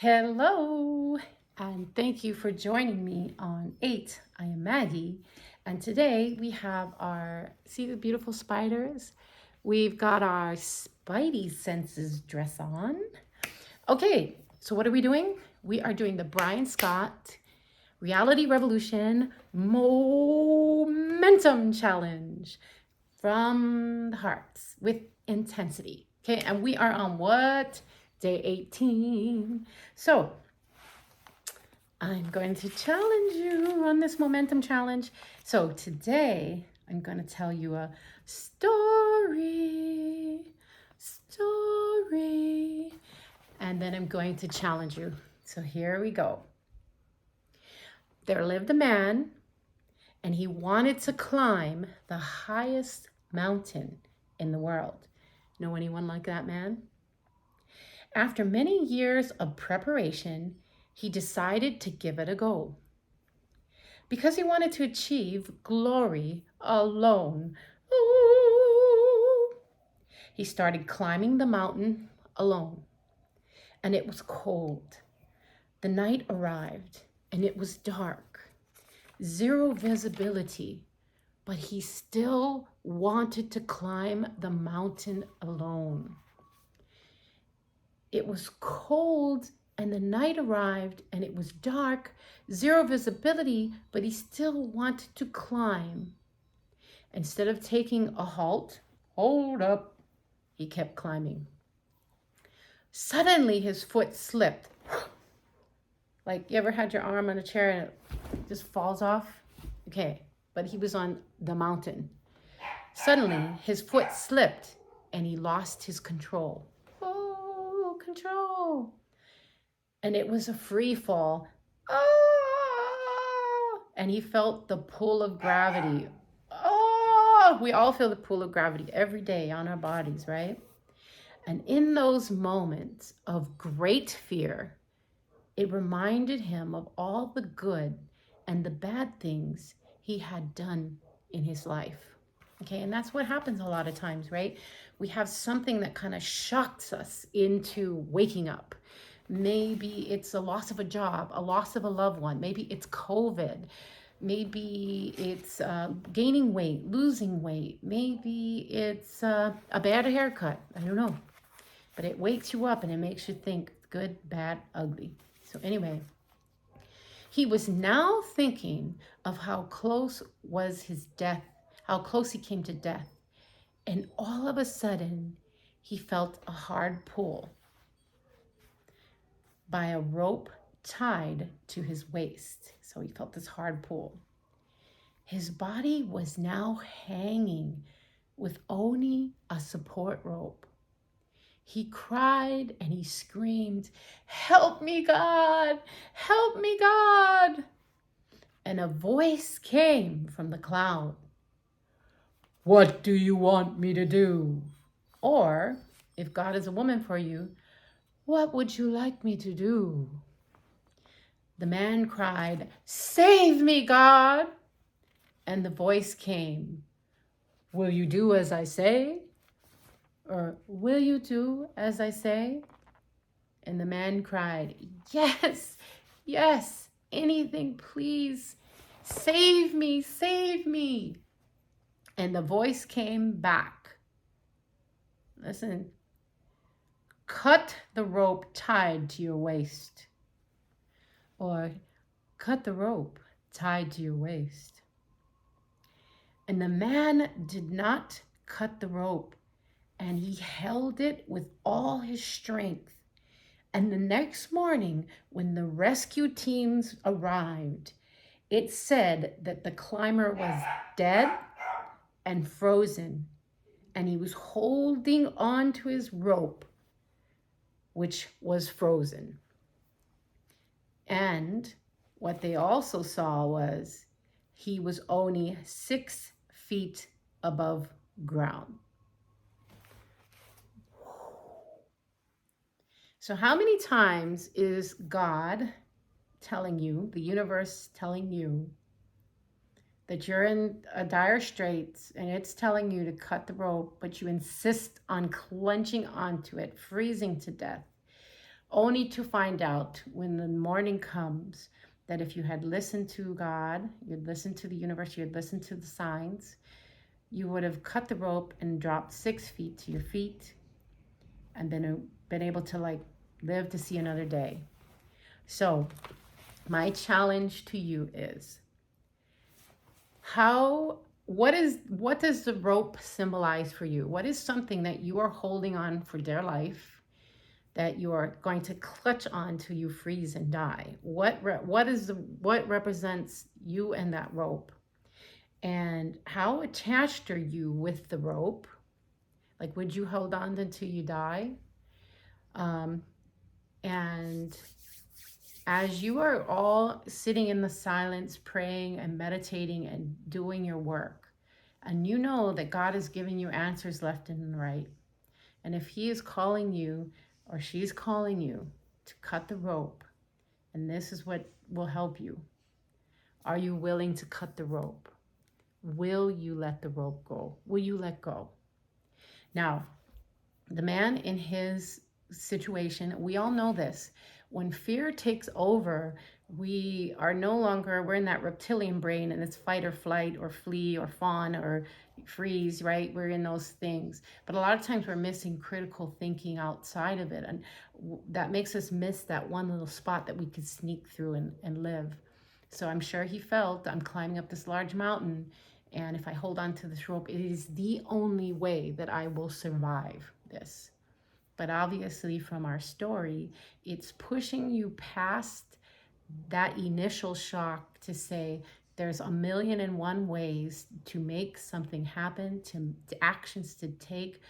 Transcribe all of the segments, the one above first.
Hello, and thank you for joining me on 8. I am Maggie, and today we have see the beautiful spiders? We've got our Spidey senses dress on. Okay, so what are we doing? We are doing the Brian Scott Reality Revolution Momentum Challenge from the hearts with intensity. Okay, and we are on what? Day 18. So I'm going to challenge you on this momentum challenge. So today I'm going to tell you a story, and then I'm going to challenge you. So here we go. There lived a man, and he wanted to climb the highest mountain in the world. Know anyone like that man? After many years of preparation, he decided to give it a go. Because he wanted to achieve glory alone, he started climbing the mountain alone. And it was cold. The night arrived, and it was dark. Zero visibility, but he still wanted to climb the mountain alone. It was cold and the night arrived and it was dark, zero visibility, but he still wanted to climb. Instead of taking a halt, hold up, he kept climbing. Suddenly his foot slipped. Like you ever had your arm on a chair and it just falls off? Okay, but he was on the mountain. Suddenly his foot slipped and he lost his control. Oh, control. And it was a free fall. And he felt the pull of gravity. We all feel the pull of gravity every day on our bodies, right? And in those moments of great fear, it reminded him of all the good and the bad things he had done in his life. Okay, and that's what happens a lot of times, right? We have something that kind of shocks us into waking up. Maybe it's a loss of a job, a loss of a loved one. Maybe it's COVID. Maybe it's gaining weight, losing weight. Maybe it's a bad haircut. I don't know. But it wakes you up and it makes you think good, bad, ugly. So anyway, he was now thinking of how close was his death, how close he came to death. And all of a sudden, he felt a hard pull by a rope tied to his waist. So he felt this hard pull. His body was now hanging with only a support rope. He cried and he screamed, "Help me, God! Help me, God!" And a voice came from the cloud. "What do you want me to do?" Or, if God is a woman for you, "What would you like me to do?" The man cried, "Save me, God!" And the voice came, "Will you do as I say?" Or, "Will you do as I say?" And the man cried, "Yes, yes, anything, please. Save me, save me." And the voice came back. Listen, "Cut the rope tied to your waist." Or, "Cut the rope tied to your waist." And the man did not cut the rope, and he held it with all his strength. And the next morning, when the rescue teams arrived, it said that the climber was dead and frozen, and he was holding on to his rope, which was frozen. And what they also saw was he was only 6 feet above ground. So how many times is God telling you, the universe telling you, that you're in a dire straits and it's telling you to cut the rope, but you insist on clenching onto it, freezing to death? only to find out when the morning comes that if you had listened to God, you'd listened to the universe, you'd listened to the signs, you would have cut the rope and dropped 6 feet to your feet and been able to like live to see another day. So my challenge to you is what does the rope symbolize for you? What is something that you are holding on for dear life that you are going to clutch on till you freeze and die? What represents you and that rope? And how attached are you with the rope? Like, would you hold on until you die? And as you are all sitting in the silence, praying and meditating and doing your work, and you know that God is giving you answers left and right, and if he is calling you or she's calling you to cut the rope, and this is what will help you, are you willing to cut the rope? Will you let the rope go? Will you let go? Now, the man in his situation, we all know this. When fear takes over, we're in that reptilian brain and it's fight or flight or flee or fawn or freeze, right? We're in those things. But a lot of times we're missing critical thinking outside of it. And that makes us miss that one little spot that we could sneak through and live. So I'm sure he felt, I'm climbing up this large mountain, and if I hold on to this rope, it is the only way that I will survive this. But obviously from our story, it's pushing you past that initial shock to say there's 1,000,001 ways to make something happen, to actions to take,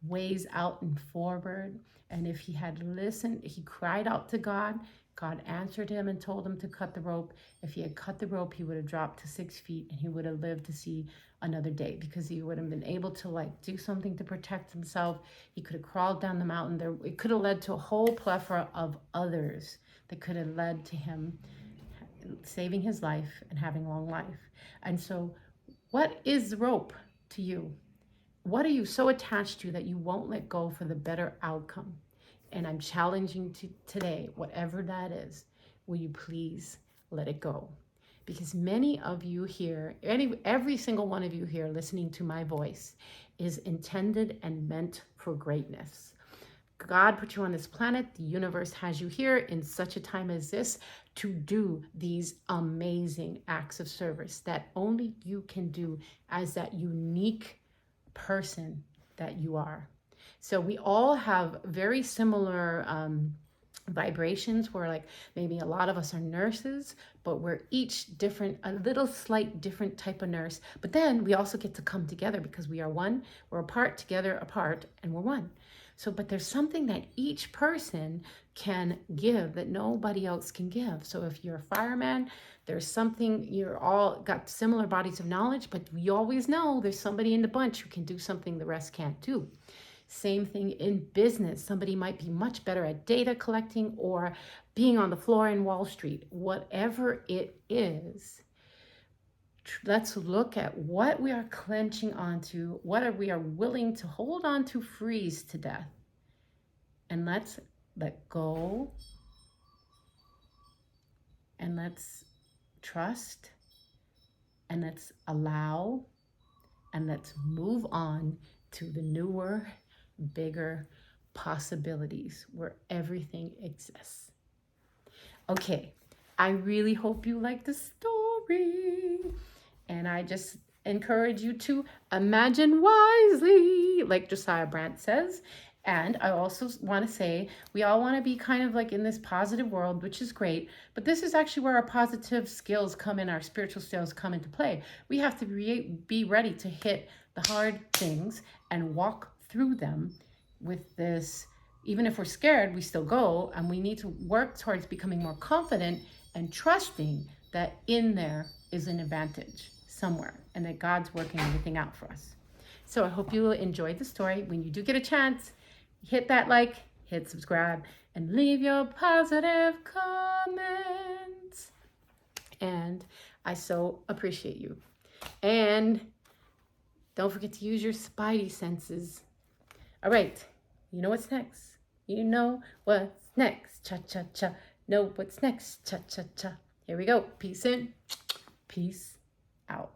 ways out and forward. And if he had listened, he cried out to God. God answered him and told him to cut the rope. If he had cut the rope, he would have dropped to 6 feet and he would have lived to see another day, because he would have been able to like do something to protect himself. He could have crawled down the mountain. It could have led to a whole plethora of others that could have led to him saving his life and having long life. And so what is the rope to you? What are you so attached to that you won't let go for the better outcome? And I'm challenging you today, whatever that is, will you please let it go? Because many of you here, every single one of you here listening to my voice is intended and meant for greatness. God put you on this planet. The universe has you here in such a time as this to do these amazing acts of service that only you can do as that unique person that you are. So we all have very similar vibrations, where like maybe a lot of us are nurses, but we're each different, a little slight different type of nurse. But then we also get to come together because we are one, we're apart, together, apart, and we're one. So, but there's something that each person can give that nobody else can give. So if you're a fireman, there's something, you're all got similar bodies of knowledge, but we always know there's somebody in the bunch who can do something the rest can't do. Same thing in business. Somebody might be much better at data collecting or being on the floor in Wall Street. Whatever it is, let's look at what we are clenching onto, we are willing to hold on to, freeze to death. And let's let go, and let's trust, and let's allow, and let's move on to the newer, bigger possibilities where everything exists. Okay, I really hope you like the story. And I just encourage you to imagine wisely, like Josiah Brandt says. And I also want to say, we all want to be kind of like in this positive world, which is great. But this is actually where our positive skills come in, our spiritual skills come into play. We have to be ready to hit the hard things and walk through them with this. Even if we're scared, we still go, and we need to work towards becoming more confident and trusting that in there is an advantage somewhere and that God's working everything out for us. So I hope you enjoyed the story. When you do get a chance, hit that like, hit subscribe, and leave your positive comments. And I so appreciate you. And don't forget to use your spidey senses. All right, you know what's next. You know what's next? Cha-cha-cha. No, what's next? Cha-cha-cha. Here we go. Peace in, peace out.